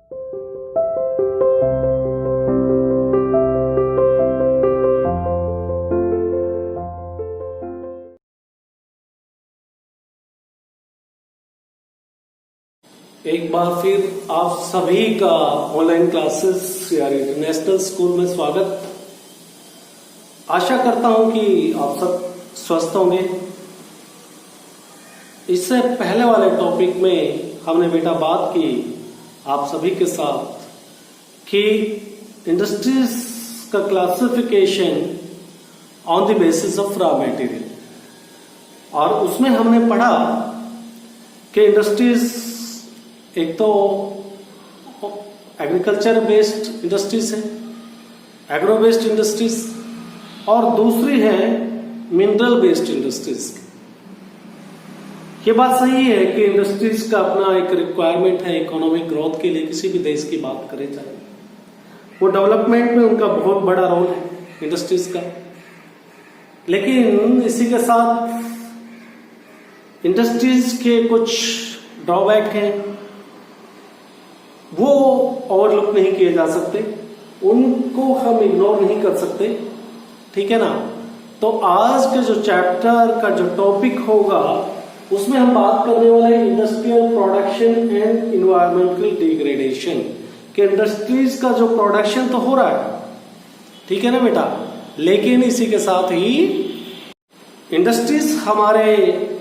एक बार फिर आप सभी का ऑनलाइन क्लासेस या इंटरनेशनल स्कूल में स्वागत। आशा करता हूं कि आप सब स्वस्थ होंगे। इससे पहले वाले टॉपिक में हमने बेटा बात की आप सभी के साथ कि इंडस्ट्रीज का classification on the basis of raw material, और उसमें हमने पढ़ा कि इंडस्ट्रीज एक तो एग्रीकल्चर बेस्ड इंडस्ट्रीज है, एग्रो बेस्ड इंडस्ट्रीज, और दूसरी है मिनरल बेस्ड इंडस्ट्रीज। ये बात सही है कि इंडस्ट्रीज का अपना एक रिक्वायरमेंट है इकोनॉमिक ग्रोथ के लिए। किसी भी देश की बात करें चाहे वो डेवलपमेंट में उनका बहुत बड़ा रोल है इंडस्ट्रीज का। लेकिन इसी के साथ इंडस्ट्रीज के कुछ ड्रॉबैक हैं, वो ओवरलुक नहीं किए जा सकते, उनको हम इग्नोर नहीं कर सकते, ठीक है ना। तो आज के जो चैप्टर का जो टॉपिक होगा उसमें हम बात करने वाले हैं industrial production and environmental degradation. कि इंडस्ट्रीज का जो प्रोडक्शन तो हो रहा है, ठीक है ना बेटा, लेकिन इसी के साथ ही इंडस्ट्रीज हमारे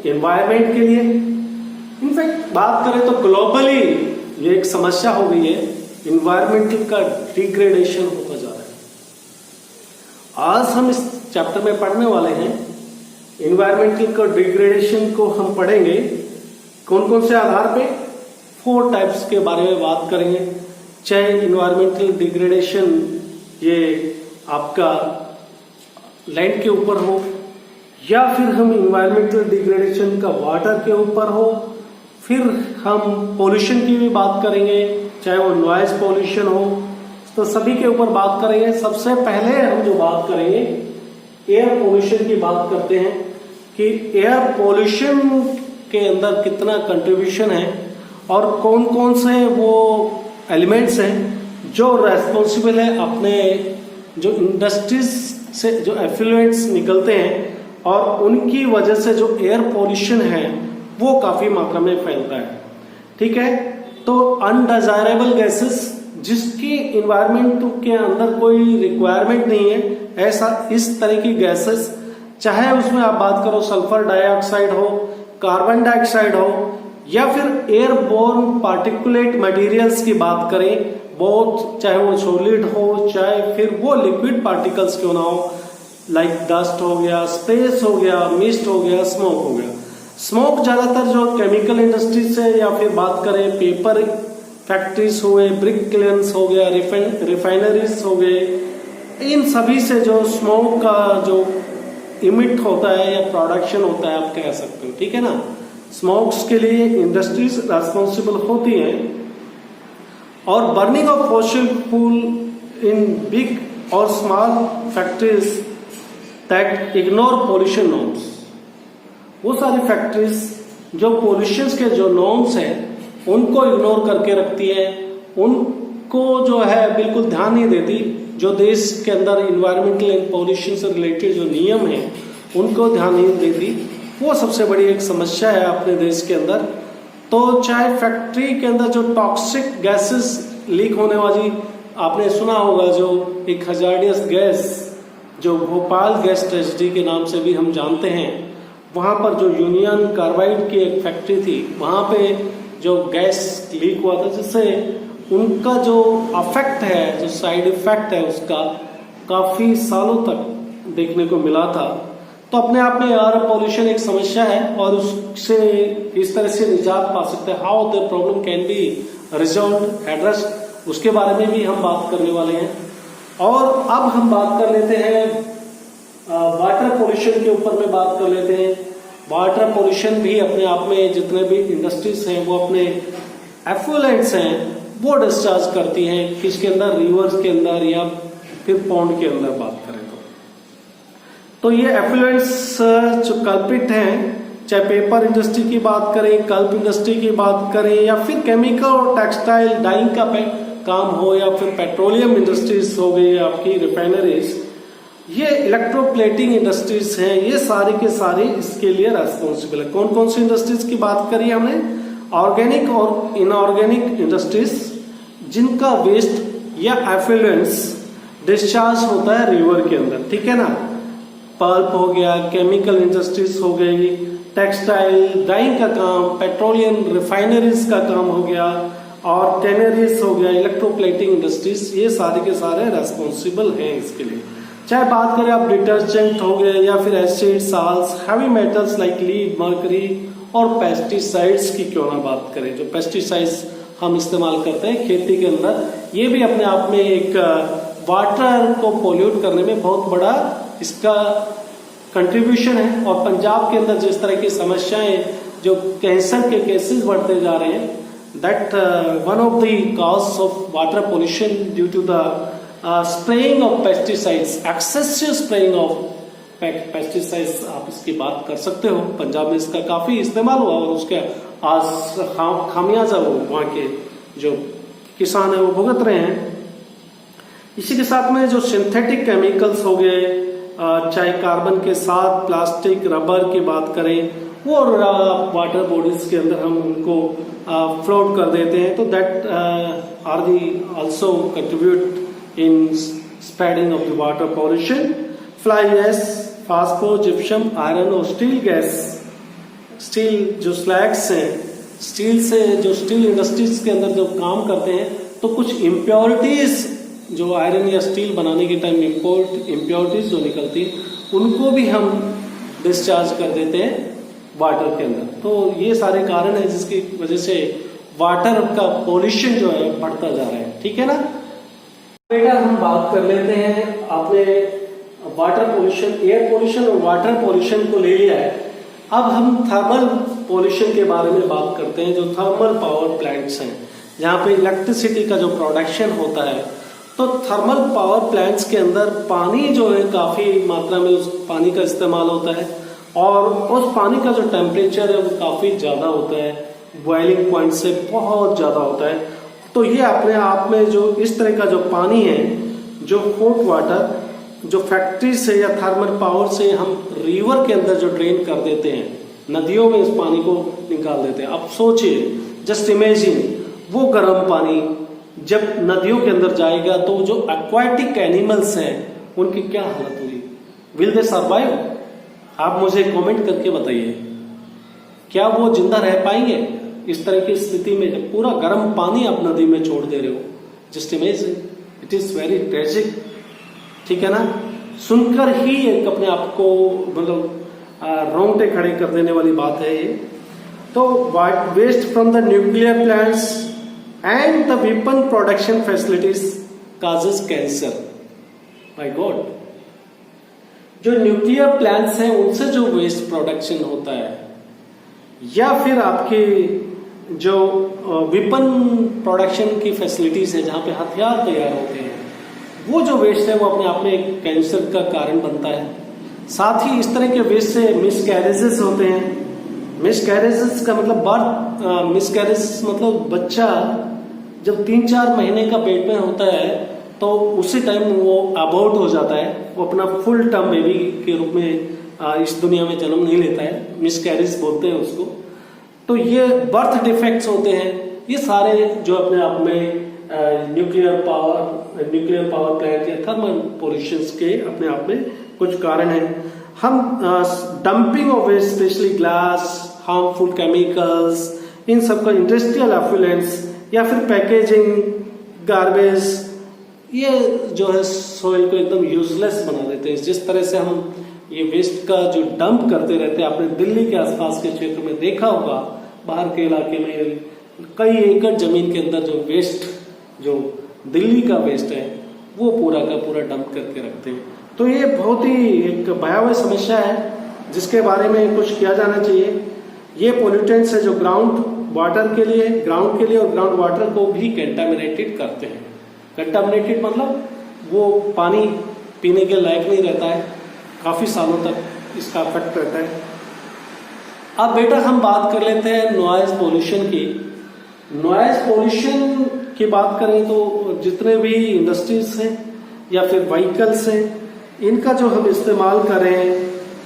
एनवायरमेंट के लिए, इनफैक्ट बात करें तो ग्लोबली ये एक समस्या हो गई है, इन्वायरमेंटल का डिग्रेडेशन होता जा रहा है। आज हम इस चैप्टर में पढ़ने वाले हैं इन्वायरमेंटल का डिग्रेडेशन को हम पढ़ेंगे। कौन कौन से आधार पे? 4 टाइप्स के बारे में बात करेंगे। चाहे इन्वायरमेंटल डिग्रेडेशन ये आपका लैंड के ऊपर हो, या फिर हम इन्वायरमेंटल डिग्रेडेशन का वाटर के ऊपर हो, फिर हम पोल्यूशन की भी बात करेंगे, चाहे वो नॉइज पोल्यूशन हो, तो सभी के ऊपर बात करेंगे। सबसे पहले हम जो बात करेंगे एयर पोल्यूशन की बात करते हैं कि एयर पोल्यूशन के अंदर कितना कंट्रीब्यूशन है और कौन कौन से वो एलिमेंट्स हैं जो रेस्पॉन्सिबल है अपने जो इंडस्ट्रीज से जो एफ्लुएंट्स निकलते हैं और उनकी वजह से जो एयर पोल्यूशन है वो काफी मात्रा में फैलता है, ठीक है। तो अनडिजायरेबल गैसेस जिसकी इन्वायरमेंट के अंदर कोई रिक्वायरमेंट नहीं है, ऐसा इस तरह की गैसेस, चाहे उसमें आप बात करो सल्फर डाइऑक्साइड हो, कार्बन डाइऑक्साइड हो, या फिर एयरबोर्न पार्टिकुलेट मटेरियल्स की बात करें, बहुत चाहे वो सॉलिड हो चाहे फिर वो लिक्विड पार्टिकल्स क्यों ना हो, लाइक डस्ट हो गया, स्पेस हो गया, मिस्ट हो गया, स्मोक हो गया। स्मोक ज्यादातर जो केमिकल इंडस्ट्रीज से, या फिर बात करें पेपर फैक्ट्रीज हुए, ब्रिक क्लियर्स हो गया, रिफाइनरीज हो गए, इन सभी से जो स्मोक का जो इमिट होता है या प्रोडक्शन होता है आप कह सकते हो, ठीक है ना। स्मोक्स के लिए इंडस्ट्रीज रेस्पॉन्सिबल होती हैं, और burning of fossil fuel in big और small factories that ignore pollution norms. वो सारी फैक्ट्रीज जो पोल्यूशन के जो नॉर्म्स हैं उनको इग्नोर करके रखती है, उनको जो है बिल्कुल ध्यान नहीं देती। जो देश के अंदर इन्वायरमेंटल एंड पोल्यूशन से रिलेटेड जो नियम है उनको ध्यान नहीं देती, वो सबसे बड़ी एक समस्या है अपने देश के अंदर। तो चाहे फैक्ट्री के अंदर जो टॉक्सिक गैसेस लीक होने वाली, आपने सुना होगा जो एक हजार्डियस गैस जो भोपाल गैस ट्रेजेडी के नाम से भी हम जानते हैं, वहां पर जो यूनियन कार्बाइड की एक फैक्ट्री थी, वहां पे जो गैस लीक हुआ था, जिससे उनका जो अफेक्ट है, जो साइड इफेक्ट है उसका काफी सालों तक देखने को मिला था। तो अपने आप में एयर पोल्यूशन एक समस्या है और उससे इस तरह से निजात पा सकते हैं। How the problem can be resolved, address, उसके बारे में भी हम बात करने वाले हैं। और अब हम बात कर लेते हैं वाटर पोल्यूशन के ऊपर में बात कर लेते हैं। वाटर पोल्यूशन भी अपने आप में जितने भी इंडस्ट्रीज हैं वो अपने एफ्लुएंट्स हैं वो डिस्चार्ज करती हैं, किसके अंदर, रिवर्स के अंदर या फिर पॉन्ड के अंदर बात करें तो ये एफ्लुएंट्स जो कल्प्रिट हैं चाहे पेपर इंडस्ट्री की बात करें, कल्प इंडस्ट्री की बात करें, या फिर केमिकल और टेक्सटाइल डाइंग का काम हो, या फिर पेट्रोलियम इंडस्ट्रीज हो गई आपकी रिफाइनरीज, ये इलेक्ट्रोप्लेटिंग इंडस्ट्रीज हैं, ये सारे के सारे इसके लिए रेस्पॉन्सिबल है। कौन कौन सी इंडस्ट्रीज की बात करी हमने? ऑर्गेनिक और इनऑर्गेनिक इंडस्ट्रीज, जिनका वेस्ट या एफ्लुएंस डिस्चार्ज होता है रिवर के अंदर, ठीक है ना। पल्प हो गया, केमिकल इंडस्ट्रीज हो गई, टेक्सटाइल डाइंग का काम, पेट्रोलियम रिफाइनरीज का काम हो गया, और टेनरीज हो गया, इलेक्ट्रोप्लेटिंग इंडस्ट्रीज, ये सारे के सारे रेस्पॉन्सिबल हैं इसके लिए। चाहे बात करें आप डिटर्जेंट हो गए, या फिर acid, salts, heavy metals like lead, mercury, और पेस्टिसाइड्स की क्यों ना बात करें। जो पेस्टिसाइड्स हम इस्तेमाल करते हैं खेती के अंदर, ये भी अपने आप में एक वाटर को पोल्यूट करने में बहुत बड़ा इसका कंट्रीब्यूशन है। और पंजाब के अंदर जिस तरह की समस्याएं, जो कैंसर के केसेस बढ़ते जा रहे हैं, that one of the cause of water pollution due to the spraying of pesticides, excessive spraying of pesticides, आप इसकी बात कर सकते हो। पंजाब में इसका काफी इस्तेमाल हुआ और उसके आज खामियाजा वो वहां के जो किसान है वो भुगत रहे हैं। इसी के साथ में जो सिंथेटिक केमिकल्स हो गए, चाहे कार्बन के साथ प्लास्टिक, रबर की बात करें, वो वाटर बॉडीज के अंदर हम उनको फ्लोट कर देते हैं, तो that are the also contribute in spreading of the water pollution. Fly gas, phospho, gypsum, iron और स्टील गैस, स्टील जो स्लैग्स हैं, स्टील से जो स्टील इंडस्ट्रीज के अंदर जो काम करते हैं, तो कुछ इम्प्योरिटीज जो आयरन या स्टील बनाने के टाइम इम्प्योरिटीज जो निकलती है, उनको भी हम डिस्चार्ज कर देते हैं वाटर के अंदर। तो ये सारे कारण है जिसकी वजह से वाटर का पोल्यूशन जो है बढ़ता जा रहा है, ठीक है ना। बेटा हम बात कर लेते हैं, आपने वाटर पोल्यूशन, एयर पोल्यूशन और वाटर पोल्यूशन को ले लिया है। अब हम थर्मल पोल्यूशन के बारे में बात करते हैं, जो थर्मल पावर प्लांट्स हैं, जहाँ पे इलेक्ट्रिसिटी का जो प्रोडक्शन होता है। तो थर्मल पावर प्लांट्स के अंदर पानी जो है काफी मात्रा में उस पानी का इस्तेमाल होता है, और उस पानी का जो टेम्परेचर है वो काफी ज्यादा होता है, बॉइलिंग पॉइंट से बहुत ज्यादा होता है। तो ये अपने आप में जो इस तरह का जो पानी है, जो हॉट वाटर, जो फैक्ट्री से या थर्मल पावर से हम रिवर के अंदर जो ड्रेन कर देते हैं, नदियों में इस पानी को निकाल देते हैं। अब सोचिए, जस्ट इमेजिन, वो गर्म पानी जब नदियों के अंदर जाएगा तो जो एक्वाटिक एनिमल्स हैं उनकी क्या हालत हुई? Will they survive? आप मुझे कमेंट करके बताइए, क्या वो जिंदा रह पाएंगे इस तरह की स्थिति में, जब पूरा गर्म पानी आप नदी में छोड़ दे रहे हो? Just imagine, it is very tragic, ठीक है ना। सुनकर ही एक अपने आप को मतलब रोंगटे खड़े कर देने वाली बात है ये। तो waste from the nuclear plants and the weapon production facilities causes cancer. My god, जो न्यूक्लियर प्लांट्स हैं उनसे जो वेस्ट प्रोडक्शन होता है, या फिर आपके जो वेपन प्रोडक्शन की फैसिलिटीज है जहां पे हथियार तैयार होते हैं, वो जो वेस्ट है वो अपने आप में एक कैंसर का कारण बनता है। साथ ही इस तरह के वेस्ट से मिसकैरेजेस होते हैं। मिसकैरेजेस का मतलब बर्थ, मिसकैरेज मतलब बच्चा जब 3-4 महीने का पेट में होता है तो उसी टाइम वो अबॉर्ट हो जाता है, वो अपना फुल टर्म बेबी के रूप में इस दुनिया में जन्म नहीं लेता है, मिसकैरेज बोलते हैं उसको। तो ये बर्थ डिफेक्ट्स होते हैं। ये सारे जो अपने आप में न्यूक्लियर पावर प्लांट या थर्मल पोल्यूशन के अपने आप में कुछ कारण हैं। हम dumping of waste, specially glass, harmful chemicals, इन सब का इंडस्ट्रियल एफ्लुएंट्स या फिर पैकेजिंग, गार्बेज, ये जो है सोइल को एकदम यूजलेस बना देते हैं। जिस तरह से हम ये वेस्ट का जो डंप करते रहते हैं, आपने दिल्ली के आसपास के क्षेत्र में देखा होगा, बाहर के इलाके में कई एकड़ जमीन के अंदर जो वेस्ट, जो दिल्ली का वेस्ट है, वो पूरा का पूरा डंप करके रखते हैं। तो ये बहुत ही एक भयावह समस्या है जिसके बारे में कुछ किया जाना चाहिए। ये पोल्यूटेंट्स है जो ग्राउंड वाटर के लिए और ग्राउंड वाटर को भी कंटामिनेटेड करते हैं। कंटामिनेटेड मतलब वो पानी पीने के लायक नहीं रहता है, काफी सालों तक इसका इफेक्ट रहता है। अब बेटा हम बात कर लेते हैं नॉइज पोल्यूशन की। नॉइज पोल्यूशन की बात करें तो जितने भी इंडस्ट्रीज हैं या फिर व्हीकल्स हैं, इनका जो हम इस्तेमाल करें,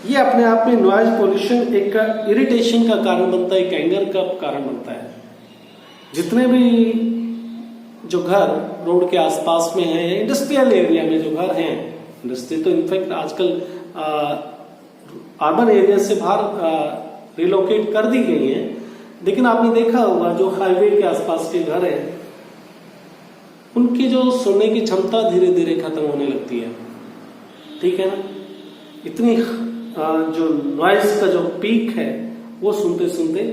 ये अपने आप में नॉइज पोल्यूशन एक इरिटेशन का कारण बनता है, एक एंगर का कारण बनता है। जितने भी जो घर रोड के आसपास में हैं, इंडस्ट्रियल एरिया में जो घर हैं, इंडस्ट्री तो इनफैक्ट आजकल अर्बन एरिया से बाहर रिलोकेट कर दी गई है, लेकिन आपने देखा होगा जो हाईवे के आसपास के घर हैं, उनकी जो सुनने की क्षमता धीरे धीरे खत्म होने लगती है। ठीक है ना, इतनी जो नॉइज का जो पीक है वो सुनते सुनते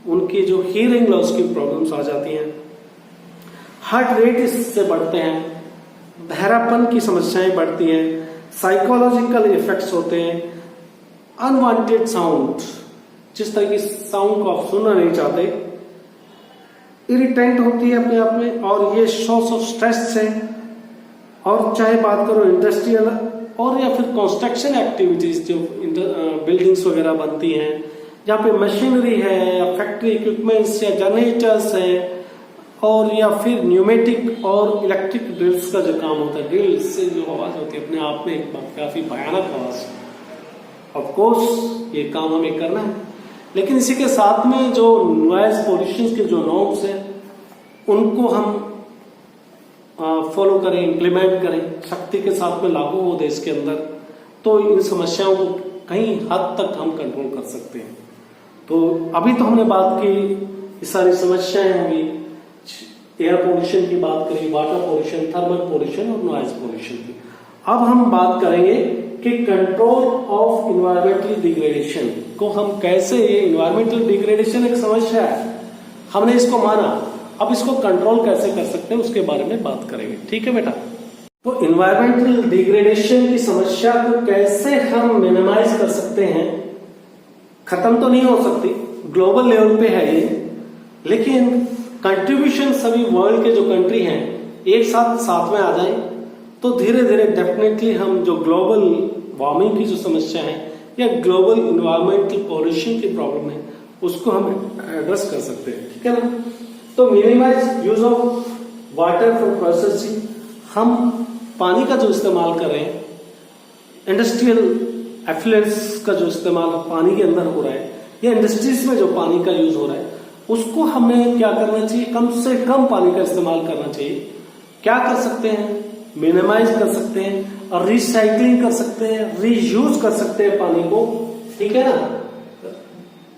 उनकी जो हियरिंग लॉस की प्रॉब्लम्स आ जाती हैं, हार्ट रेट इससे बढ़ते हैं, बहरापन की समस्याएं बढ़ती हैं, साइकोलॉजिकल इफेक्ट्स होते हैं, अनवांटेड साउंड, जिस तरह की साउंड को आप सुनना नहीं चाहते, इरिटेंट होती है अपने आप में, और ये सोर्स ऑफ स्ट्रेस है। और चाहे बात करो इंडस्ट्रियल और या फिर कंस्ट्रक्शन एक्टिविटीज, जो बिल्डिंग्स वगैरह बनती हैं, जहाँ पे मशीनरी है या फैक्ट्री इक्विपमेंट्स या जनरेटर्स हैं, और या फिर न्यूमेटिक और इलेक्ट्रिक ड्रिल्स का जो काम होता है, ड्रिल्स से जो आवाज होती है अपने आप में एक काफी भयानक आवाज। ऑफ कोर्स ये काम हमें करना है, लेकिन इसी के साथ में जो नॉइज पोल्यूशन के जो नॉर्म्स हैं उनको हम फॉलो करें, इम्प्लीमेंट करें, शक्ति के साथ में लागू हो देश के अंदर, तो इन समस्याओं को कहीं हद तक हम कंट्रोल कर सकते हैं। तो अभी तो हमने बात की, ये सारी समस्याएं होंगी, एयर पोल्यूशन की बात करी, वाटर पोल्यूशन, थर्मल पोल्यूशन और नॉइज पोल्यूशन की। अब हम बात करेंगे कि कंट्रोल ऑफ इन्वायरमेंटल डिग्रेडेशन को हम कैसे, ये इन्वायरमेंटल डिग्रेडेशन एक समस्या है, हमने इसको माना, अब इसको कंट्रोल कैसे कर सकते हैं उसके बारे में बात करेंगे। ठीक है बेटा, तो इन्वायरमेंटल डिग्रेडेशन की समस्या को कैसे हम मिनिमाइज कर सकते हैं। खत्म तो नहीं हो सकती, ग्लोबल लेवल पे है ये, लेकिन कंट्रीब्यूशन सभी वर्ल्ड के जो कंट्री हैं एक साथ में आ जाए तो धीरे धीरे डेफिनेटली हम जो ग्लोबल वार्मिंग की जो समस्या है या ग्लोबल इन्वायरमेंटल पॉल्यूशन की प्रॉब्लम है उसको हम एड्रेस कर सकते हैं। ठीक है ना, तो minimize use of water for processing, हम पानी का जो इस्तेमाल कर रहे हैं, इंडस्ट्रियल एफ्लुएंस का जो इस्तेमाल पानी के अंदर हो रहा है या इंडस्ट्रीज में जो पानी का यूज हो रहा है, उसको हमें क्या करना चाहिए, कम से कम पानी का इस्तेमाल करना चाहिए। क्या कर सकते हैं, मिनिमाइज कर सकते हैं और रिसाइकलिंग कर सकते हैं, रीयूज कर सकते हैं पानी को। ठीक है ना,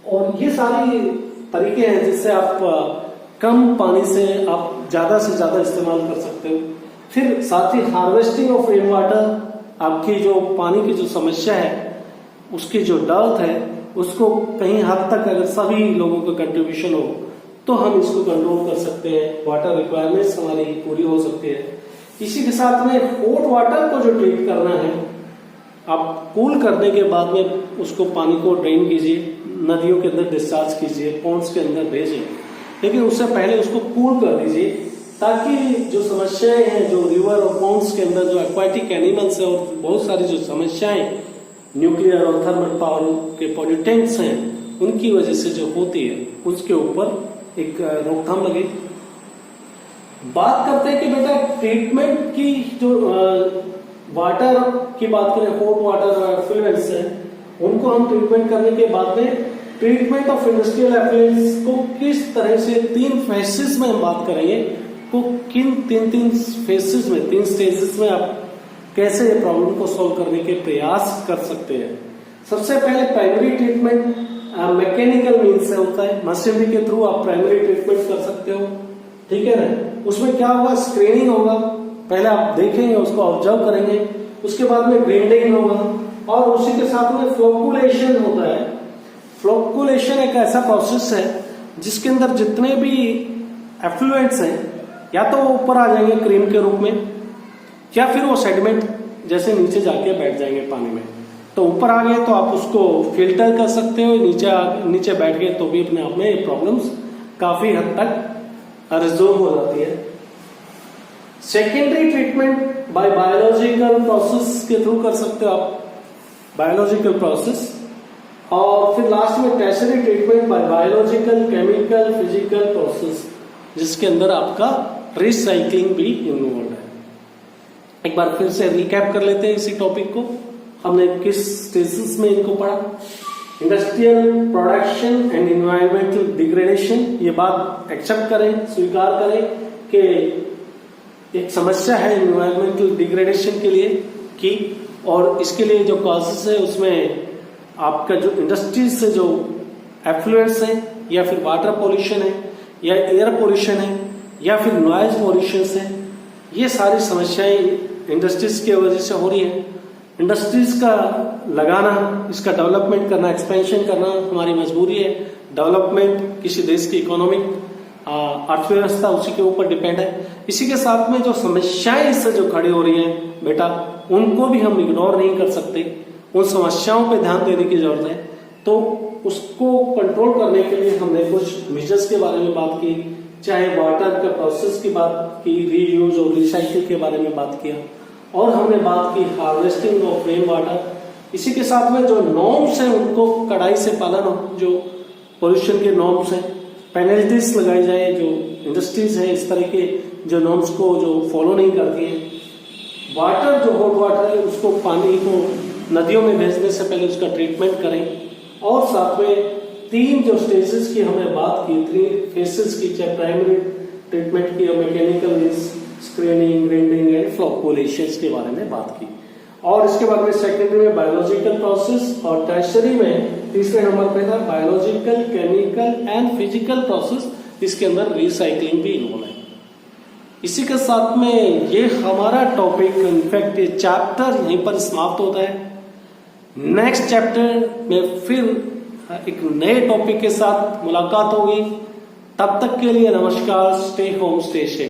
और ये सारी तरीके हैं जिससे आप कम पानी से आप ज्यादा से ज्यादा इस्तेमाल कर सकते हो। फिर साथ ही हार्वेस्टिंग ऑफ रेन वाटर, आपकी जो पानी की जो समस्या है उसकी जो डर्थ है उसको कहीं हद तक अगर सभी लोगों का कंट्रीब्यूशन हो तो हम इसको कंट्रोल कर सकते हैं, वाटर रिक्वायरमेंट्स हमारी पूरी हो सकती है। इसी के साथ में हॉट वाटर को जो ट्रीट करना है, आप कूल करने के बाद में उसको पानी को ड्रेन कीजिए, नदियों के अंदर डिस्चार्ज कीजिए, पॉन्ड्स के अंदर भेजिए, लेकिन उससे पहले उसको कूल कर दीजिए ताकि जो समस्याएं हैं जो रिवर और पॉन्ड्स के अंदर जो एक्वाटिक एनिमल्स है और बहुत सारी जो समस्याएं न्यूक्लियर और थर्मल पावर के पॉल्यूटेंट्स हैं उनकी वजह से जो होती है उसके ऊपर एक रोकथाम लगे। बात करते हैं कि बेटा ट्रीटमेंट की जो वाटर की बात करें, हॉट वाटर एफ्लुएंट्स है उनको हम ट्रीटमेंट करने के बाद में ट्रीटमेंट ऑफ इंडस्ट्रियल एफ्लुएंट्स को किस तरह से 3 फेसेस में हम बात करेंगे, तो किन 3 फेसेस में, 3 स्टेजेस में आप कैसे ये प्रॉब्लम को सॉल्व करने के प्रयास कर सकते हैं। सबसे पहले प्राइमरी ट्रीटमेंट मैकेनिकल मीन्स से होता है, मशीनरी के थ्रू आप प्राइमरी ट्रीटमेंट कर सकते हो। ठीक है ना, उसमें क्या होगा, स्क्रीनिंग होगा, पहले आप देखेंगे उसको ऑब्जर्व करेंगे, उसके बाद में ग्राइंडिंग होगा और उसी के साथ में फ्लोकुलेशन होता है। फ्लोकुलेशन एक ऐसा प्रोसेस है जिसके अंदर जितने भी एफ्लुएंट्स हैं या तो वो ऊपर आ जाएंगे क्रीम के रूप में या फिर वो सेडिमेंट जैसे नीचे जाके बैठ जाएंगे पानी में। तो ऊपर आ गए तो आप उसको फिल्टर कर सकते हो, नीचे बैठ गए तो भी अपने आप में ये प्रॉब्लम्स काफी हद तक रिजॉल्व हो जाती है। Secondary treatment bye biological process के थ्रू कर सकते हो आप, बायोलॉजिकल प्रोसेस, और फिर लास्ट में tertiary treatment bye biological, chemical, physical process, जिसके अंदर आपका रिसाइकलिंग भी इन्वॉल्व है। एक बार फिर से रिकैप कर लेते हैं इसी टॉपिक को। हमने किस स्टेजेस में इनको पढ़ा? Industrial production and environmental degradation. ये बात एक्सेप्ट करें, स्वीकार करें कि एक समस्या है एनवायरमेंटल डिग्रेडेशन के लिए की, और इसके लिए जो कॉजेस है उसमें आपका जो इंडस्ट्रीज से जो एफ्लुएंस है, या फिर वाटर पोल्यूशन है, या एयर पोल्यूशन है, या फिर नॉइज पोल्यूशन है, ये सारी समस्याएं इंडस्ट्रीज की वजह से हो रही है। इंडस्ट्रीज का लगाना, इसका डेवलपमेंट करना, एक्सपेंशन करना हमारी मजबूरी है। डेवलपमेंट किसी देश की इकोनॉमिक अर्थव्यवस्था उसी के ऊपर डिपेंड है। इसी के साथ में जो समस्याएं इससे जो खड़ी हो रही हैं बेटा, उनको भी हम इग्नोर नहीं कर सकते। उन समस्याओं पे ध्यान देने की जरूरत है। तो उसको कंट्रोल करने के लिए हमने कुछ मेजर्स के बारे में बात की, चाहे वाटर का प्रोसेस की बात की, रीयूज और रिसाइकिल के बारे में बात किया, और हमने बात की हार्वेस्टिंग ऑफ रेन वाटर। इसी के साथ में जो नॉर्म्स हैं उनको कड़ाई से पालन हो, जो पोल्यूशन के नॉर्म्स हैं, पेनल्टीज लगाई जाए। जो इंडस्ट्रीज है इस तरह के जो नॉर्म्स को जो फॉलो नहीं करती हैं। वाटर जो हॉट वाटर है उसको, पानी को नदियों में भेजने से पहले उसका ट्रीटमेंट करें। और साथ में 3 जो स्टेजेस की हमने बात की, 3 फेसेस की, चाहे प्राइमरी ट्रीटमेंट की, मैकेनिकल स्क्रीनिंग, ग्राइंडिंग एंड फ्लोकुलेशंस के बारे में बात की। और इसके बाद में सेकेंडरी में बायोलॉजिकल प्रोसेस, और टर्शियरी में तीसरे नंबर पे था biological, chemical and physical process. इसके अंदर रिसाइकलिंग भी इन्वॉल्व है। इसी के साथ में ये हमारा टॉपिक, इनफैक्ट ये चैप्टर यहीं पर समाप्त होता है। नेक्स्ट चैप्टर में फिर एक नए टॉपिक के साथ मुलाकात होगी। तब तक के लिए नमस्कार। Stay home, stay safe.